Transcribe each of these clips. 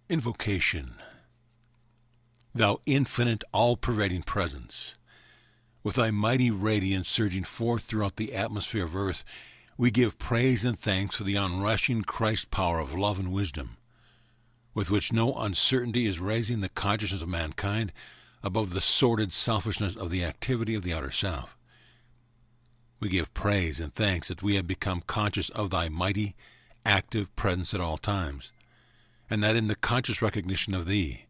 Invocation. Thou infinite, all-pervading presence, with thy mighty radiance surging forth throughout the atmosphere of earth, we give praise and thanks for the onrushing Christ power of love and wisdom, with which no uncertainty is raising the consciousness of mankind above the sordid selfishness of the activity of the outer self. We give praise and thanks that we have become conscious of thy mighty, active presence at all times, and that in the conscious recognition of thee,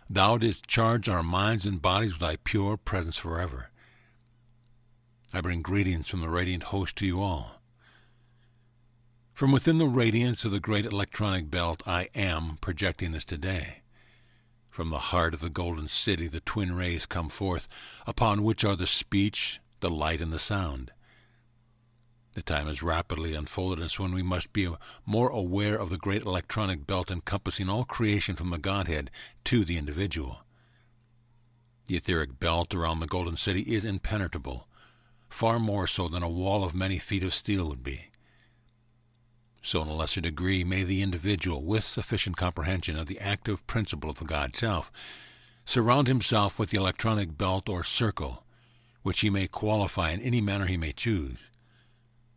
thou didst charge our minds and bodies with thy pure presence forever. I bring greetings from the radiant host to you all. From within the radiance of the great electronic belt, I am projecting this today. From the heart of the golden city, the twin rays come forth, upon which are the speech, the light, and the sound. The time has rapidly unfolded us when we must be more aware of the great electronic belt encompassing all creation from the Godhead to the individual. The etheric belt around the golden city is impenetrable, far more so than a wall of many feet of steel would be. So in a lesser degree may the individual, with sufficient comprehension of the active principle of the God Self, surround himself with the electronic belt or circle, which he may qualify in any manner he may choose.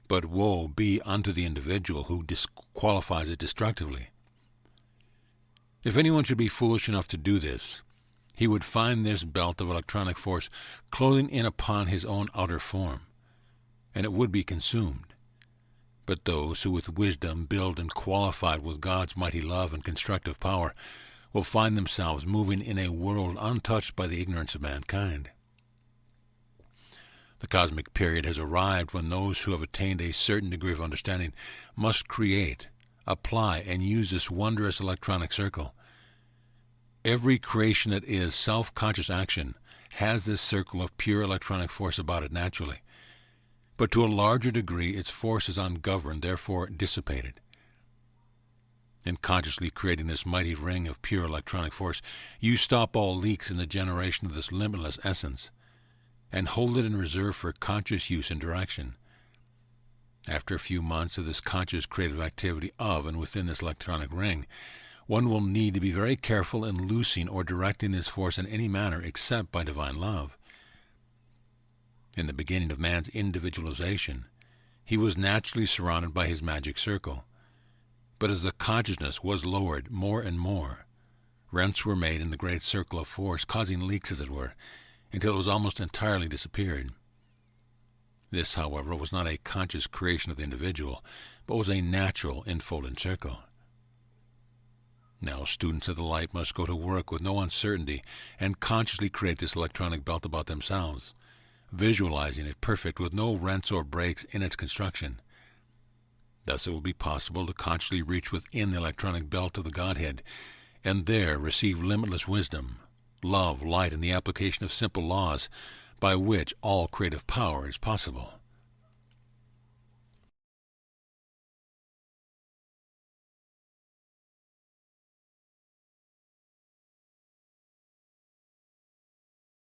But woe be unto the individual who disqualifies it destructively. If anyone should be foolish enough to do this, he would find this belt of electronic force closing in upon his own outer form, and it would be consumed. But those who with wisdom build and qualified with God's mighty love and constructive power will find themselves moving in a world untouched by the ignorance of mankind. The cosmic period has arrived when those who have attained a certain degree of understanding must create, apply, and use this wondrous electronic circle. Every creation that is self-conscious action has this circle of pure electronic force about it naturally, but to a larger degree its force is ungoverned, therefore dissipated. In consciously creating this mighty ring of pure electronic force, you stop all leaks in the generation of this limitless essence, and hold it in reserve for conscious use and direction. After a few months of this conscious creative activity of and within this electronic ring, one will need to be very careful in loosing or directing this force in any manner except by divine love. In the beginning of man's individualization, he was naturally surrounded by his magic circle. But as the consciousness was lowered more and more, rents were made in the great circle of force, causing leaks, as it were, until it was almost entirely disappeared. This, however, was not a conscious creation of the individual, but was a natural enfolding circle. Now students of the light must go to work with no uncertainty and consciously create this electronic belt about themselves, visualizing it perfect with no rents or breaks in its construction. Thus it will be possible to consciously reach within the electronic belt of the Godhead, and there receive limitless wisdom, love, light, and the application of simple laws by which all creative power is possible.